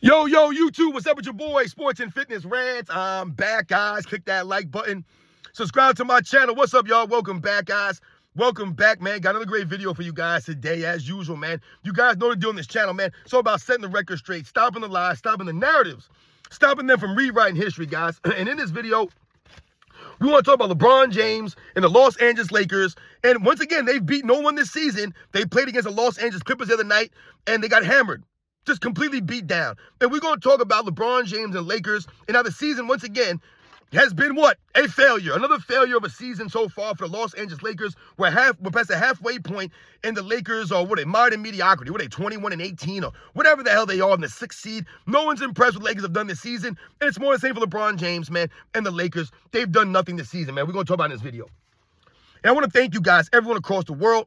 Yo, YouTube, what's up with your boy, Sports and Fitness Rants? I'm back, guys. Click that like button. Subscribe to my channel. What's up, y'all? Welcome back, guys. Welcome back, man. Got another great video for you guys today, as usual, man. You guys know the deal on this channel, man. It's all about setting the record straight, stopping the lies, stopping the narratives, stopping them from rewriting history, guys. And in this video, we want to talk about LeBron James and the Los Angeles Lakers. And once again, they've beat no one this season. They played against the Los Angeles Clippers the other night, and they got hammered. Just completely beat down. And we're going to talk about LeBron James and Lakers and how the season, once again, has been what? A failure. Another failure of a season so far for the Los Angeles Lakers. We're past the halfway point, and the Lakers are, modern mediocrity. What are they, 21-18 or whatever the hell they are in the 6th seed? No one's impressed with the Lakers have done this season, and it's more the same for LeBron James, man, and the Lakers. They've done nothing this season, man. We're going to talk about in this video. And I want to thank you guys, everyone across the world.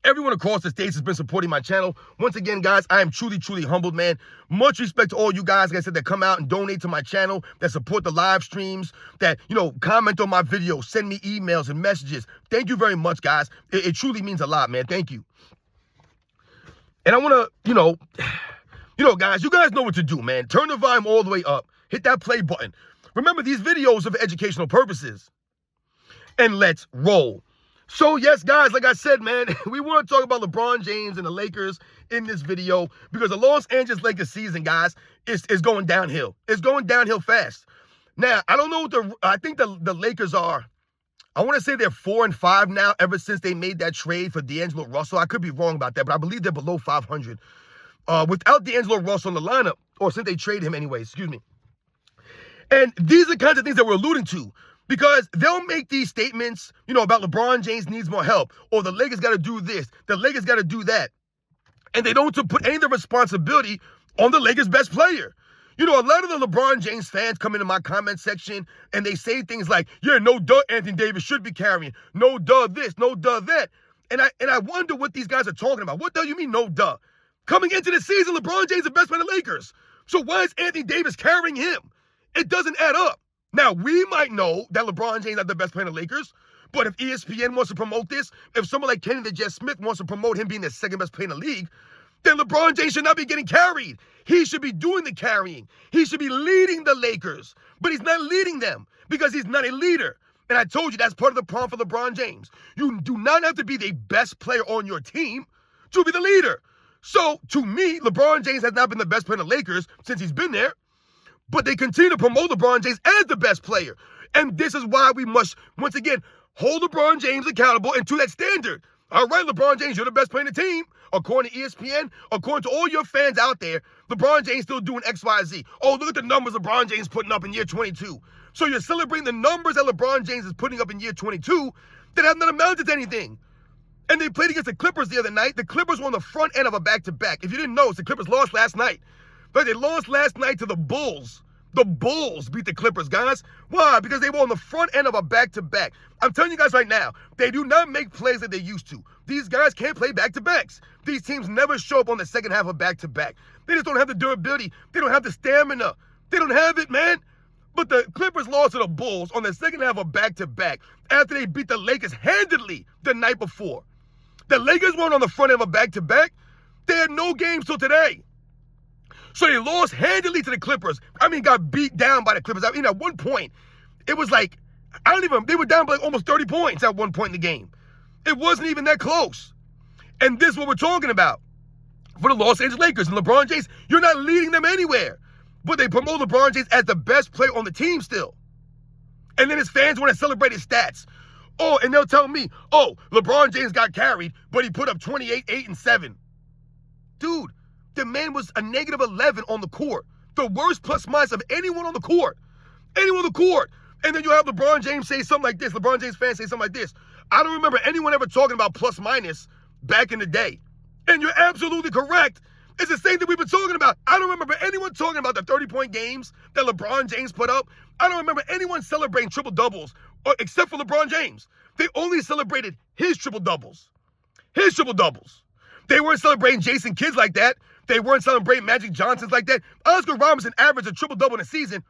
Everyone across the states has been supporting my channel. Once again, guys, I am truly, truly humbled, man. Much respect to all you guys, like I said, that come out and donate to my channel, that support the live streams, that, comment on my videos, send me emails and messages. Thank you very much, guys. It truly means a lot, man. Thank you. And I want to, guys, you guys know what to do, man. Turn the volume all the way up. Hit that play button. Remember, these videos are for educational purposes. And let's roll. So, yes, guys, like I said, man, we want to talk about LeBron James and the Lakers in this video because the Los Angeles Lakers season, guys, is going downhill. It's going downhill fast. Now, I don't know I think the Lakers are, I want to say they're 4-5 now ever since they made that trade for D'Angelo Russell. I could be wrong about that, but I believe they're below 500 without D'Angelo Russell in the lineup, or since they traded him anyway, excuse me. And these are the kinds of things that we're alluding to. Because they'll make these statements, about LeBron James needs more help, or the Lakers got to do this, the Lakers got to do that. And they don't put any of the responsibility on the Lakers' best player. A lot of the LeBron James fans come into my comment section and they say things like, yeah, no duh, Anthony Davis should be carrying. No duh this, no duh that. And I wonder what these guys are talking about. What the hell you mean no duh? Coming into the season, LeBron James is the best player in the Lakers. So why is Anthony Davis carrying him? It doesn't add up. Now, we might know that LeBron James is the best player in the Lakers, but if ESPN wants to promote this, if someone like Kenny the Jet Smith wants to promote him being the second best player in the league, then LeBron James should not be getting carried. He should be doing the carrying. He should be leading the Lakers, but he's not leading them because he's not a leader. And I told you that's part of the problem for LeBron James. You do not have to be the best player on your team to be the leader. So, to me, LeBron James has not been the best player in the Lakers since he's been there. But they continue to promote LeBron James as the best player. And this is why we must, once again, hold LeBron James accountable and to that standard. All right, LeBron James, you're the best player in the team. According to ESPN, according to all your fans out there, LeBron James still doing X, Y, Z. Oh, look at the numbers LeBron James putting up in year 22. So you're celebrating the numbers that LeBron James is putting up in year 22 that have not amounted to anything. And they played against the Clippers the other night. The Clippers were on the front end of a back-to-back. If you didn't know, the Clippers lost last night. But they lost last night to the Bulls. The Bulls beat the Clippers, guys. Why? Because they were on the front end of a back-to-back. I'm telling you guys right now, they do not make plays that they used to. These guys can't play back-to-backs. These teams never show up on the second half of back-to-back. They just don't have the durability. They don't have the stamina. They don't have it, man. But the Clippers lost to the Bulls on the second half of back-to-back after they beat the Lakers handedly the night before. The Lakers weren't on the front end of a back-to-back. They had no games till today. So they lost handily to the Clippers. Got beat down by the Clippers. At one point, it was like, they were down by like almost 30 points at one point in the game. It wasn't even that close. And this is what we're talking about for the Los Angeles Lakers. And LeBron James, you're not leading them anywhere. But they promote LeBron James as the best player on the team still. And then his fans want to celebrate his stats. Oh, and they'll tell me, oh, LeBron James got carried, but he put up 28, 8, and 7. Dude. The man was a negative 11 on the court. The worst plus minus of anyone on the court. Anyone on the court. And then you have LeBron James say something like this. LeBron James fans say something like this. I don't remember anyone ever talking about plus minus back in the day. And you're absolutely correct. It's the same thing we've been talking about. I don't remember anyone talking about the 30-point games that LeBron James put up. I don't remember anyone celebrating triple-doubles except for LeBron James. They only celebrated his triple-doubles. His triple-doubles. They weren't celebrating Jason Kidds like that. They weren't celebrating Magic Johnsons like that. Oscar Robinson averaged a triple-double in a season.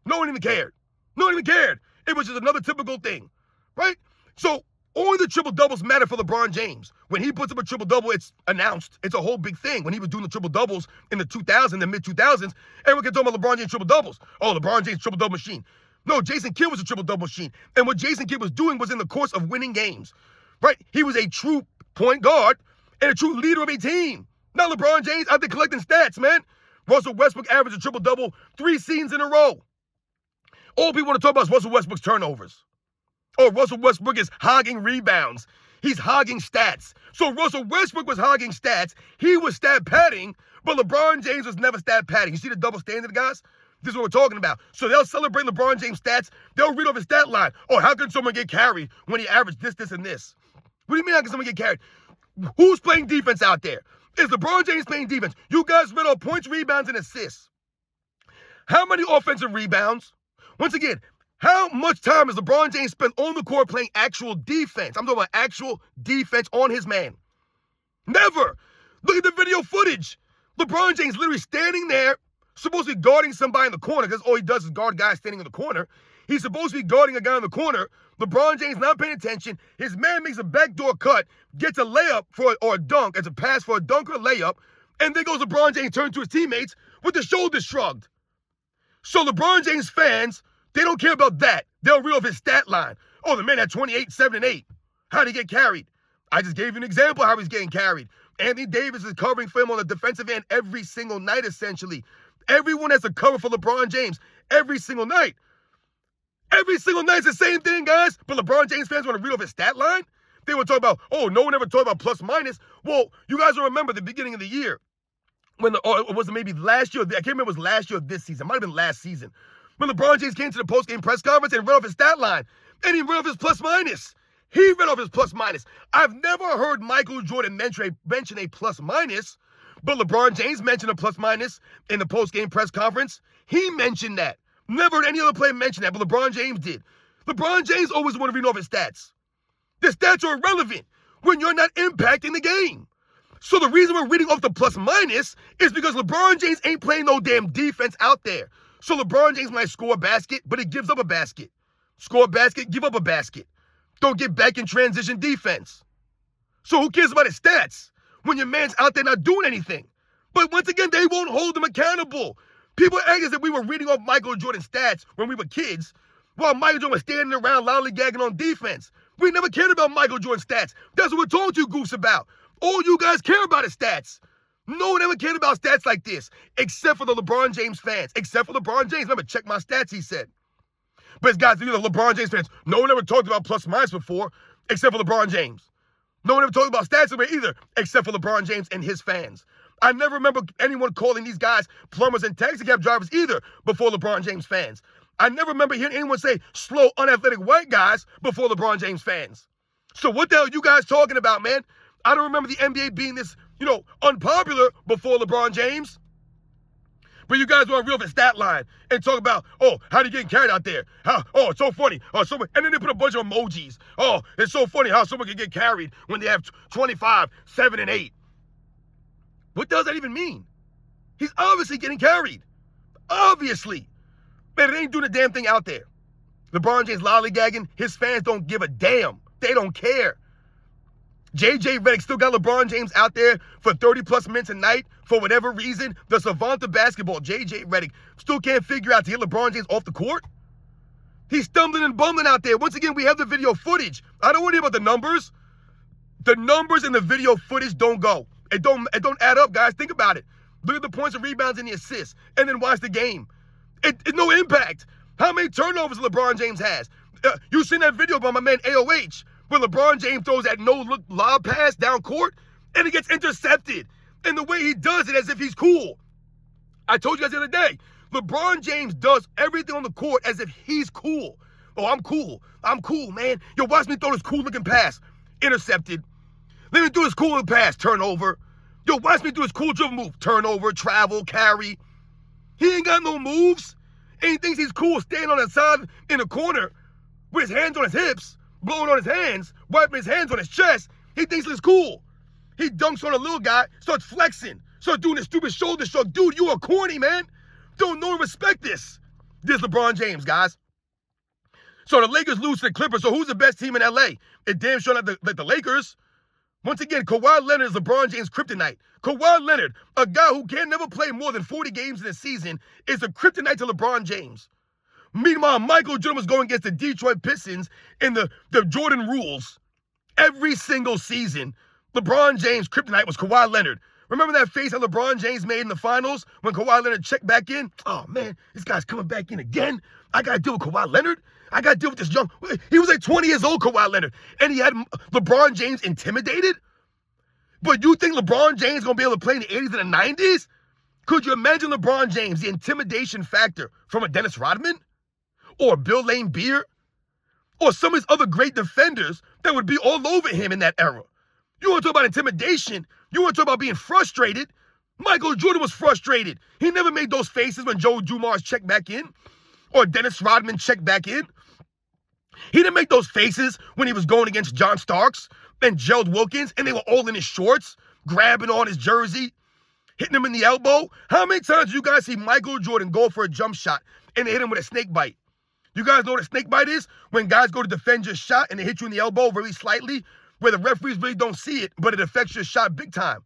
No one even cared. No one even cared. It was just another typical thing, right? So Only the triple-doubles matter for LeBron James. When he puts up a triple-double, it's announced. It's a whole big thing. When he was doing the triple-doubles in the mid-2000s, everyone kept talking about LeBron James triple-doubles. Oh, LeBron James triple-double machine. No, Jason Kidd was a triple-double machine. And what Jason Kidd was doing was in the course of winning games, right? He was a true point guard and a true leader of a team. Not LeBron James out there collecting stats, man. Russell Westbrook averaged a triple-double 3 seasons in a row. All people want to talk about is Russell Westbrook's turnovers. Oh, Russell Westbrook is hogging rebounds. He's hogging stats. So Russell Westbrook was hogging stats. He was stat padding, but LeBron James was never stat padding. You see the double standard, guys? This is what we're talking about. So they'll celebrate LeBron James stats. They'll read off his stat line. Oh, how can someone get carried when he averaged this, this, and this? What do you mean how can someone get carried? Who's playing defense out there? Is LeBron James playing defense? You guys read off points, rebounds, and assists. How many offensive rebounds? Once again, how much time has LeBron James spent on the court playing actual defense? I'm talking about actual defense on his man. Never. Look at the video footage. LeBron James literally standing there, supposed to be guarding somebody in the corner, because all he does is guard guys standing in the corner. He's supposed to be guarding a guy in the corner. LeBron James not paying attention. His man makes a backdoor cut, gets a layup or a dunk, as a pass for a dunk or a layup, and then goes LeBron James, turns to his teammates with the shoulders shrugged. So LeBron James fans, they don't care about that. They'll read off his stat line. Oh, the man had 28, 7, and 8. How'd he get carried? I just gave you an example how he's getting carried. Anthony Davis is covering for him on the defensive end every single night, essentially. Everyone has to cover for LeBron James every single night. Every single night's the same thing, guys. But LeBron James fans want to read off his stat line? They want to talk about, oh, no one ever talked about plus minus. Well, you guys will remember the beginning of the year. Or was it maybe last year? I can't remember if it was last year or this season. It might have been last season. When LeBron James came to the post-game press conference and read off his stat line. And he read off his plus minus. He read off his plus minus. I've never heard Michael Jordan mention a plus minus, but LeBron James mentioned a plus minus in the post-game press conference. He mentioned that. Never heard any other player mention that, but LeBron James did. LeBron James always wanted to read off his stats. The stats are irrelevant when you're not impacting the game. So the reason we're reading off the plus minus is because LeBron James ain't playing no damn defense out there. So LeBron James might score a basket, but he gives up a basket. Score a basket, give up a basket. Don't get back in transition defense. So who cares about his stats when your man's out there not doing anything? But once again, they won't hold him accountable. People act as if we were reading off Michael Jordan's stats when we were kids, while Michael Jordan was standing around lollygagging on defense. We never cared about Michael Jordan's stats. That's what we're talking to you goofs about. All you guys care about is stats. No one ever cared about stats like this, except for the LeBron James fans. Except for LeBron James. Remember, check my stats, he said. But guys, you know, LeBron James fans, no one ever talked about plus minus before, except for LeBron James. No one ever talked about stats either, except for LeBron James and his fans. I never remember anyone calling these guys plumbers and taxi cab drivers either before LeBron James fans. I never remember hearing anyone say slow, unathletic white guys before LeBron James fans. So what the hell are you guys talking about, man? I don't remember the NBA being this, unpopular before LeBron James. But you guys want to reel off his stat line and talk about, oh, how they getting carried out there? Oh, it's so funny. Oh, and then they put a bunch of emojis. Oh, it's so funny how someone can get carried when they have 25, 7, and 8. What does that even mean? He's obviously getting carried. Obviously. Man, it ain't doing a damn thing out there. LeBron James lollygagging. His fans don't give a damn. They don't care. JJ Redick still got LeBron James out there for 30-plus minutes a night for whatever reason. The savant of basketball, JJ Redick, still can't figure out to get LeBron James off the court. He's stumbling and bumbling out there. Once again, we have the video footage. I don't worry about the numbers. The numbers in the video footage don't go. It don't add up, guys. Think about it. Look at the points and rebounds and the assists, and then watch the game. It's no impact. How many turnovers LeBron James has? You seen that video by my man AOH, where LeBron James throws that no-look lob pass down court, and it gets intercepted. And the way he does it as if he's cool. I told you guys the other day, LeBron James does everything on the court as if he's cool. Oh, I'm cool. I'm cool, man. Yo, watch me throw this cool-looking pass. Intercepted. Let me do this cool pass. Turnover. Yo, watch me do this cool dribble move. Turnover, travel, carry. He ain't got no moves. And he thinks he's cool standing on the side in the corner with his hands on his hips, blowing on his hands, wiping his hands on his chest. He thinks he's cool. He dunks on a little guy, starts flexing, starts doing this stupid shoulder shrug. Dude, you are corny, man. Don't no one respect this. This is LeBron James, guys. So the Lakers lose to the Clippers. So who's the best team in LA? It damn sure not the Lakers. Once again, Kawhi Leonard is LeBron James' kryptonite. Kawhi Leonard, a guy who can never play more than 40 games in a season, is a kryptonite to LeBron James. Meanwhile, Michael Jordan was going against the Detroit Pistons in the Jordan rules. Every single season, LeBron James' kryptonite was Kawhi Leonard. Remember that face that LeBron James made in the finals when Kawhi Leonard checked back in? Oh, man, this guy's coming back in again. I got to deal with Kawhi Leonard. I got to deal with this young... He was like 20 years old, Kawhi Leonard, and he had LeBron James intimidated? But you think LeBron James is going to be able to play in the 80s and the 90s? Could you imagine LeBron James, the intimidation factor from a Dennis Rodman? Or Bill Laimbeer? Or some of his other great defenders that would be all over him in that era? You want to talk about intimidation? You want to talk about being frustrated? Michael Jordan was frustrated. He never made those faces when Joe Dumars checked back in or Dennis Rodman checked back in. He didn't make those faces when he was going against John Starks and Gerald Wilkins and they were all in his shorts, grabbing on his jersey, hitting him in the elbow. How many times do you guys see Michael Jordan go for a jump shot and they hit him with a snake bite? You guys know what a snake bite is? When guys go to defend your shot and they hit you in the elbow very slightly, where the referees really don't see it, but it affects your shot big time.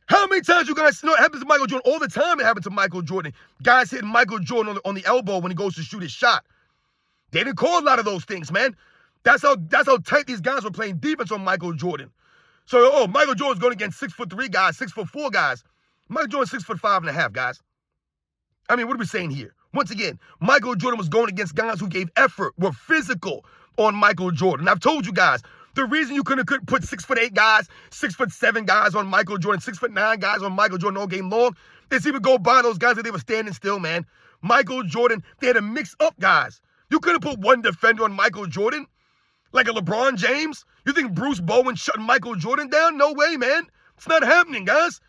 How many times you guys know it happens to Michael Jordan? All the time it happens to Michael Jordan. Guys hitting Michael Jordan on the elbow when he goes to shoot his shot. They didn't call a lot of those things, man. That's how tight these guys were playing defense on Michael Jordan. So, Michael Jordan's going against 6'3" guys, 6'4" guys. Michael Jordan's 6'5.5", guys. I mean, what are we saying here? Once again, Michael Jordan was going against guys who gave effort, were physical on Michael Jordan. I've told you guys, the reason you couldn't put 6'8" guys, 6'7" guys on Michael Jordan, 6'9" guys on Michael Jordan all game long is even go by those guys that they were standing still, man. Michael Jordan, they had to mix up guys. You couldn't put one defender on Michael Jordan like a LeBron James. You think Bruce Bowen shutting Michael Jordan down? No way, man. It's not happening, guys.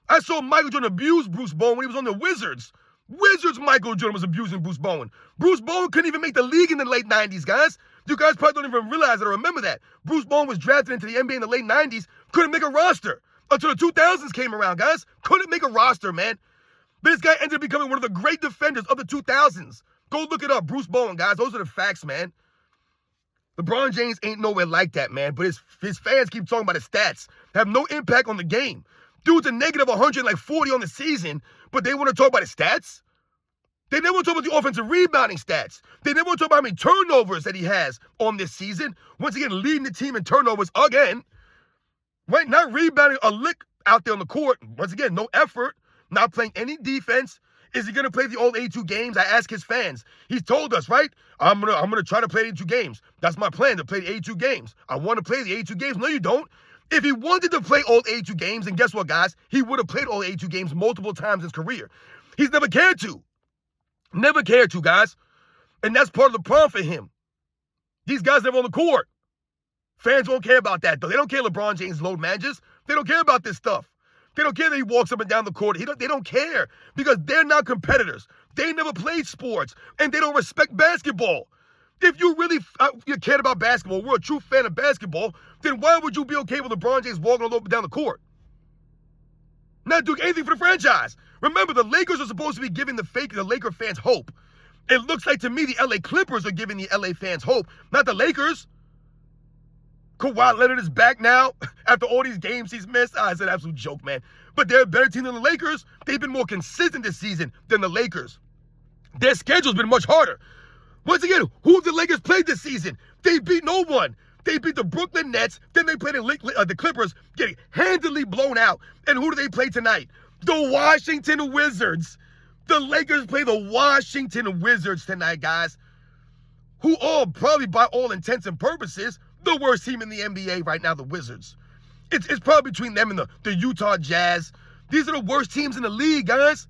I saw Michael Jordan abuse Bruce Bowen when he was on the Wizards. Wizards, Michael Jordan was abusing Bruce Bowen. Bruce Bowen couldn't even make the league in the late 90s, guys. You guys probably don't even realize it or remember that. Bruce Bowen was drafted into the NBA in the late 90s, couldn't make a roster until the 2000s came around, guys. Couldn't make a roster, man. But this guy ended up becoming one of the great defenders of the 2000s. Go look it up, Bruce Bowen, guys. Those are the facts, man. LeBron James ain't nowhere like that, man. But his fans keep talking about his stats. Have no impact on the game. Dude's a negative 140 on the season, but they want to talk about his stats? They never want to talk about the offensive rebounding stats. They never want to talk about how many turnovers that he has on this season. Once again, leading the team in turnovers again. Right? Not rebounding a lick out there on the court. Once again, no effort. Not playing any defense. Is he going to play the all 82 games? I ask his fans. He's told us, right? I'm gonna try to play 82 games. That's my plan, to play the 82 games. I want to play the 82 games. No, you don't. If he wanted to play all 82 games, and guess what, guys? He would have played all 82 games multiple times in his career. He's never cared to. Never cared to, guys. And that's part of the problem for him. These guys never on the court. Fans won't care about that, though. They don't care LeBron James load manages. They don't care about this stuff. They don't care that he walks up and down the court. They don't care because they're not competitors. They never played sports, and they don't respect basketball. If you really you cared about basketball, we're a true fan of basketball, then why would you be okay with LeBron James walking all over down the court? Not doing anything for the franchise. Remember, the Lakers are supposed to be giving the Laker fans hope. It looks like to me the LA Clippers are giving the LA fans hope, not the Lakers. Kawhi Leonard is back now after all these games he's missed. It's an absolute joke, man. But they're a better team than the Lakers. They've been more consistent this season than the Lakers. Their schedule's been much harder. Once again, who have the Lakers played this season? They beat no one. They beat the Brooklyn Nets. Then they played the Clippers, getting handily blown out. And who do they play tonight? The Washington Wizards. The Lakers play the Washington Wizards tonight, guys. Who are probably, by all intents and purposes, the worst team in the NBA right now, the Wizards. It's probably between them and the Utah Jazz. These are the worst teams in the league, guys.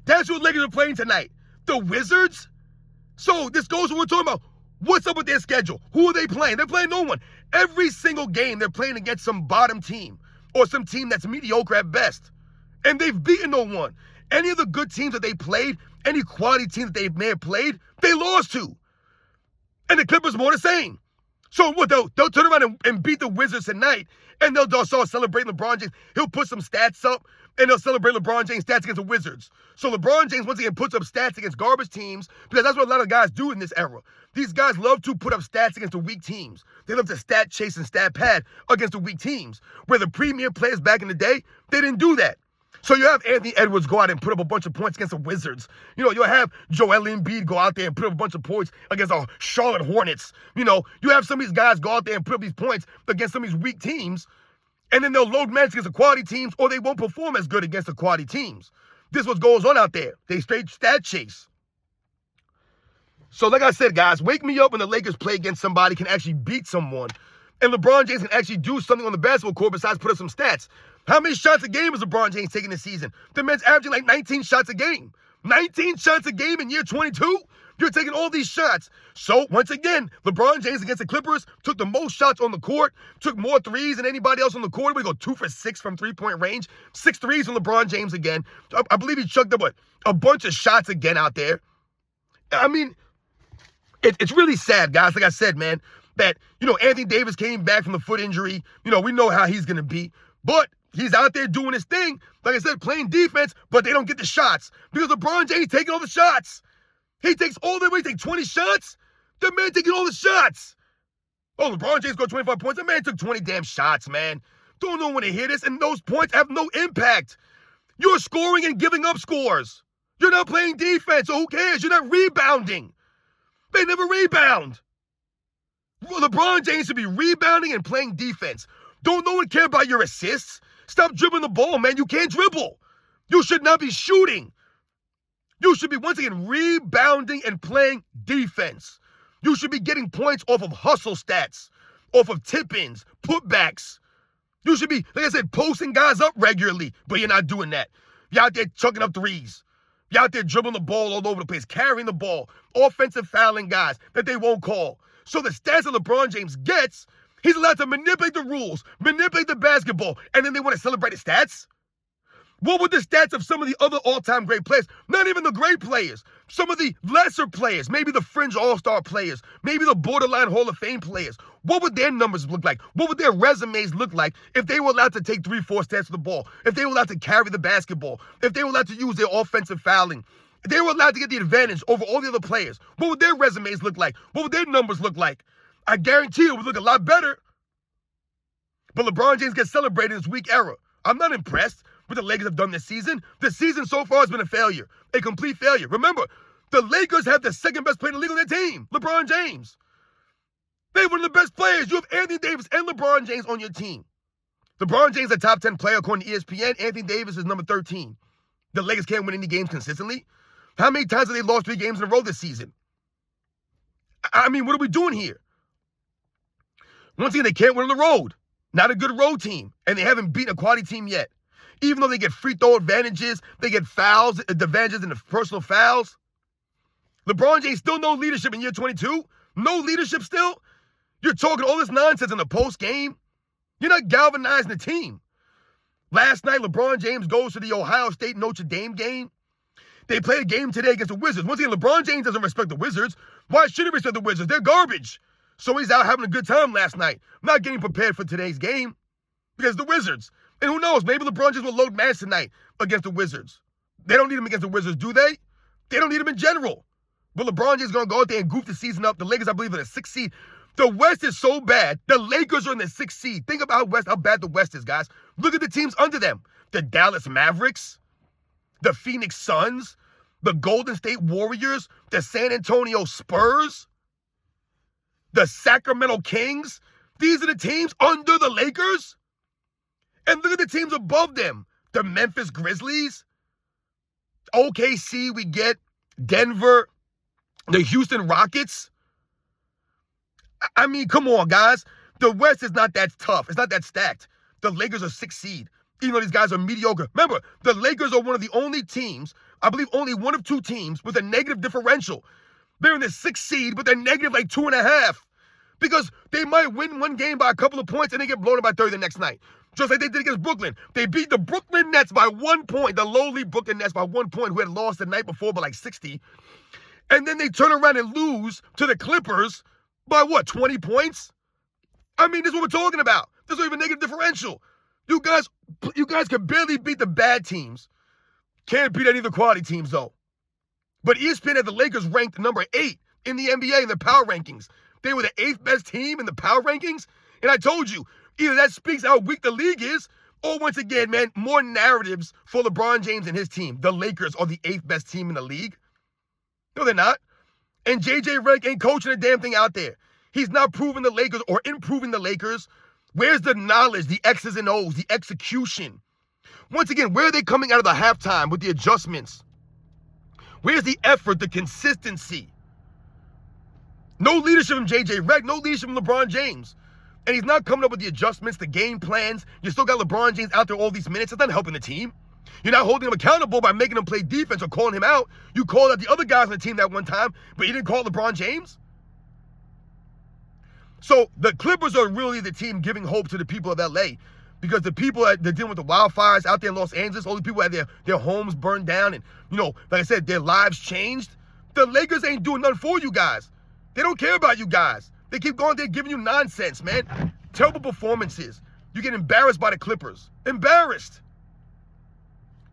That's who the Lakers are playing tonight. The Wizards? So this goes to what we're talking about. What's up with their schedule? Who are they playing? They're playing no one. Every single game, they're playing against some bottom team or some team that's mediocre at best. And they've beaten no one. Any of the good teams that they played, any quality team that they may have played, they lost to. And the Clippers more the same. So what, they'll turn around and beat the Wizards tonight, and they'll start celebrating LeBron James. He'll put some stats up, and they'll celebrate LeBron James' stats against the Wizards. So LeBron James, once again, puts up stats against garbage teams because that's what a lot of guys do in this era. These guys love to put up stats against the weak teams. They love to stat chase and stat pad against the weak teams. Where the premier players back in the day, they didn't do that. So you have Anthony Edwards go out and put up a bunch of points against the Wizards. You know, you'll have Joel Embiid go out there and put up a bunch of points against the Charlotte Hornets. You know, you have some of these guys go out there and put up these points against some of these weak teams. And then they'll load match against the quality teams, or they won't perform as good against the quality teams. This is what goes on out there. They straight stat chase. So like I said, guys, wake me up when the Lakers play against somebody can actually beat someone. And LeBron James can actually do something on the basketball court besides put up some stats. How many shots a game is LeBron James taking this season? The man's averaging like 19 shots a game. 19 shots a game in year 22? You're taking all these shots. So, once again, LeBron James against the Clippers took the most shots on the court, took more threes than anybody else on the court. We go 2 for 6 from three-point range. 6 threes from LeBron James again. I believe he chucked up, a bunch of shots again out there. I mean, it's really sad, guys. Like I said, man, that, you know, Anthony Davis came back from the foot injury. You know, we know how he's going to be. But he's out there doing his thing. Like I said, playing defense, but they don't get the shots. Because LeBron James taking all the shots. He takes all the way, take 20 shots? The man taking all the shots. Oh, LeBron James scored 25 points. The man took 20 damn shots, man. Don't know when to hear this, and those points have no impact. You're scoring and giving up scores. You're not playing defense, so who cares? You're not rebounding. They never rebound. LeBron James should be rebounding and playing defense. Don't no one care about your assists? Stop dribbling the ball, man. You can't dribble. You should not be shooting. You should be, once again, rebounding and playing defense. You should be getting points off of hustle stats, off of tip-ins, putbacks. You should be, like I said, posting guys up regularly, but you're not doing that. You're out there chucking up threes. You're out there dribbling the ball all over the place, carrying the ball, offensive fouling guys that they won't call. So the stats that LeBron James gets, he's allowed to manipulate the rules, manipulate the basketball, and then they want to celebrate his stats? What were the stats of some of the other all-time great players? Not even the great players. Some of the lesser players, maybe the fringe all-star players, maybe the borderline Hall of Fame players. What would their numbers look like? What would their resumes look like if they were allowed to take 3-4 stats of the ball? If they were allowed to carry the basketball? If they were allowed to use their offensive fouling? If they were allowed to get the advantage over all the other players? What would their resumes look like? What would their numbers look like? I guarantee it would look a lot better. But LeBron James gets celebrated in this weak era. I'm not impressed what the Lakers have done this season. The season so far has been a failure, a complete failure. Remember, the Lakers have the second best player in the league on their team, LeBron James. They're one of the best players. You have Anthony Davis and LeBron James on your team. LeBron James is a top 10 player according to ESPN. Anthony Davis is number 13. The Lakers can't win any games consistently. How many times have they lost 3 games in a row this season? I mean, what are we doing here? Once again, they can't win on the road. Not a good road team. And they haven't beaten a quality team yet. Even though they get free throw advantages, they get fouls, advantages in the personal fouls. LeBron James still no leadership in year 22. No leadership still. You're talking all this nonsense in the post game. You're not galvanizing the team. Last night, LeBron James goes to the Ohio State Notre Dame game. They play a game today against the Wizards. Once again, LeBron James doesn't respect the Wizards. Why should he respect the Wizards? They're garbage. So he's out having a good time last night. Not getting prepared for today's game because the Wizards. And who knows, maybe LeBron James will load match tonight against the Wizards. They don't need him against the Wizards, do they? They don't need him in general. But LeBron James is going to go out there and goof the season up. The Lakers, I believe, are the 6th seed. The West is so bad. The Lakers are in the 6th seed. Think about how bad the West is, guys. Look at the teams under them. The Dallas Mavericks, the Phoenix Suns, the Golden State Warriors, the San Antonio Spurs, the Sacramento Kings. These are the teams under the Lakers. And look at the teams above them. The Memphis Grizzlies, OKC, we get Denver, the Houston Rockets. I mean, come on, guys. The West is not that tough. It's not that stacked. The Lakers are 6th seed, even though these guys are mediocre. Remember, the Lakers are one of the only teams, I believe only one of 2 teams, with a negative differential. They're in the 6th seed, but they're negative like 2.5. Because they might win one game by a couple of points and they get blown up by 30 the next night. Just like they did against Brooklyn. They beat the Brooklyn Nets by 1 point, the lowly Brooklyn Nets by 1 point, who had lost the night before by like 60. And then they turn around and lose to the Clippers by what, 20 points? I mean, this is what we're talking about. There's not even negative differential. You guys You guys can barely beat the bad teams. Can't beat any of the quality teams, though. But ESPN had the Lakers ranked number 8 in the NBA in the power rankings. They were the 8th best team in the power rankings. And I told you, either that speaks how weak the league is, or once again, man, more narratives for LeBron James and his team. The Lakers are the 8th best team in the league. No, they're not. And JJ Redick ain't coaching a damn thing out there. He's not proving the Lakers or improving the Lakers. Where's the knowledge, the X's and O's, the execution? Once again, where are they coming out of the halftime with the adjustments? Where's the effort, the consistency? No leadership from JJ Redick, no leadership from LeBron James. And he's not coming up with the adjustments, the game plans. You still got LeBron James out there all these minutes. It's not helping the team. You're not holding him accountable by making him play defense or calling him out. You called out the other guys on the team that one time, but you didn't call LeBron James. So the Clippers are really the team giving hope to the people of LA, because the people that are dealing with the wildfires out there in Los Angeles, all the people had their homes burned down and, like I said, their lives changed. The Lakers ain't doing nothing for you guys. They don't care about you guys. They keep going there giving you nonsense, man. Terrible performances. You get embarrassed by the Clippers. Embarrassed.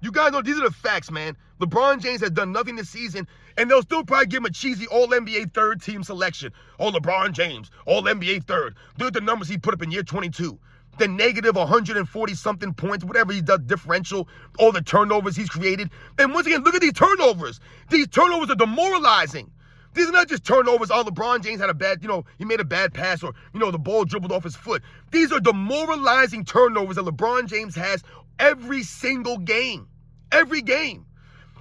You guys know these are the facts, man. LeBron James has done nothing this season, and they'll still probably give him a cheesy All-NBA third-team selection. Oh, LeBron James, All-NBA third. Look at the numbers he put up in year 22. The negative 140-something points, whatever he does, differential, all the turnovers he's created. And once again, look at these turnovers. These turnovers are demoralizing. These are not just turnovers. Oh, LeBron James had a bad, he made a bad pass, or, the ball dribbled off his foot. These are demoralizing turnovers that LeBron James has every single game. Every game.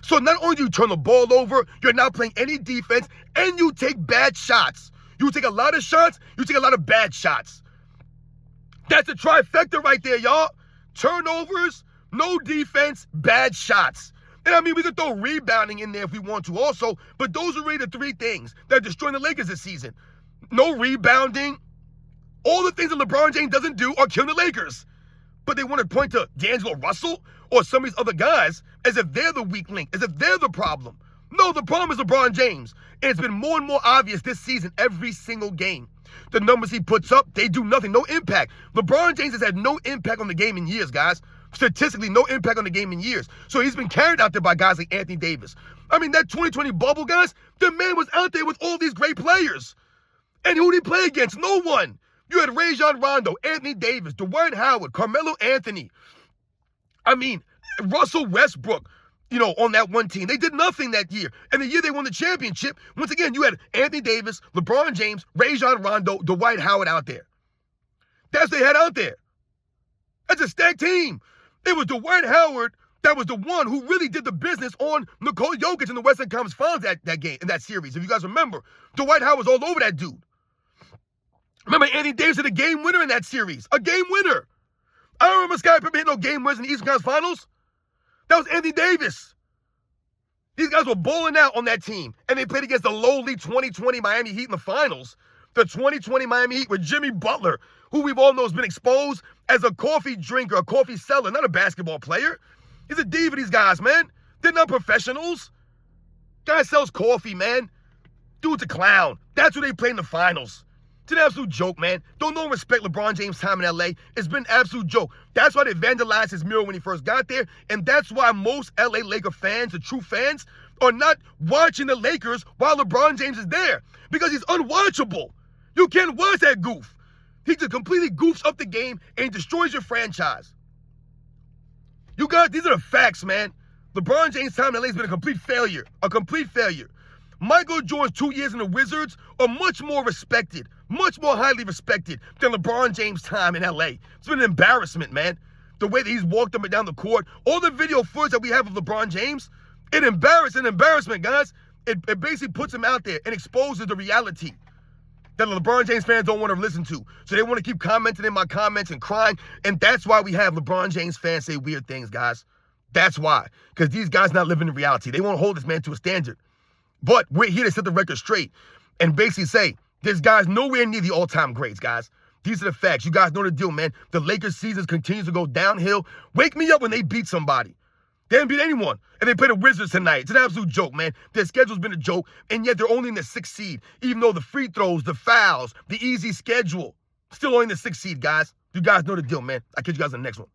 So not only do you turn the ball over, you're not playing any defense, and you take bad shots. You take a lot of shots, you take a lot of bad shots. That's a trifecta right there, y'all. Turnovers, no defense, bad shots. And I mean, we could throw rebounding in there if we want to also, but those are really the 3 things that are destroying the Lakers this season. No rebounding. All the things that LeBron James doesn't do are killing the Lakers. But they want to point to D'Angelo Russell or some of these other guys as if they're the weak link, as if they're the problem. No, the problem is LeBron James. And it's been more and more obvious this season, every single game. The numbers he puts up, they do nothing, no impact. LeBron James has had no impact on the game in years, guys. Statistically, no impact on the game in years. So he's been carried out there by guys like Anthony Davis. I mean, that 2020 bubble, guys, the man was out there with all these great players. And who did he play against? No one. You had Rajon Rondo, Anthony Davis, Dwight Howard, Carmelo Anthony. I mean, Russell Westbrook, on that one team. They did nothing that year. And the year they won the championship, once again, you had Anthony Davis, LeBron James, Rajon Rondo, Dwight Howard out there. That's what they had out there. That's a stacked team. It was Dwight Howard that was the one who really did the business on Nikola Jokic in the Western Conference Finals that game, in that series. If you guys remember, Dwight Howard was all over that dude. Remember, Anthony Davis had a game winner in that series. A game winner. I don't remember Scottie Pippen hitting no game winners in the Eastern Conference Finals. That was Anthony Davis. These guys were balling out on that team. And they played against the lowly 2020 Miami Heat in the finals. The 2020 Miami Heat with Jimmy Butler, who we've all know has been exposed as a coffee drinker, a coffee seller, not a basketball player. He's a diva, these guys, man. They're not professionals. Guy sells coffee, man. Dude's a clown. That's who they play in the finals. It's an absolute joke, man. Don't no one respect LeBron James' time in LA. It's been an absolute joke. That's why they vandalized his mural when he first got there. And that's why most LA Laker fans, the true fans, are not watching the Lakers while LeBron James is there. Because he's unwatchable. You can't watch that goof. He just completely goofs up the game and destroys your franchise. You guys, these are the facts, man. LeBron James' time in LA has been a complete failure. A complete failure. Michael Jordan's 2 years in the Wizards are much more respected, much more highly respected than LeBron James' time in LA. It's been an embarrassment, man. The way that he's walked up and down the court, all the video footage that we have of LeBron James, an embarrassment, guys. It basically puts him out there and exposes the reality that LeBron James fans don't want to listen to. So they want to keep commenting in my comments and crying. And that's why we have LeBron James fans say weird things, guys. That's why. Because these guys not living in reality. They won't hold this man to a standard. But we're here to set the record straight and basically say, this guy's nowhere near the all-time greats, guys. These are the facts. You guys know the deal, man. The Lakers season continues to go downhill. Wake me up when they beat somebody. They didn't beat anyone. And they play the Wizards tonight. It's an absolute joke, man. Their schedule's been a joke, and yet they're only in the 6th seed. Even though the free throws, the fouls, the easy schedule, still only in the 6th seed, guys. You guys know the deal, man. I'll catch you guys in the next one.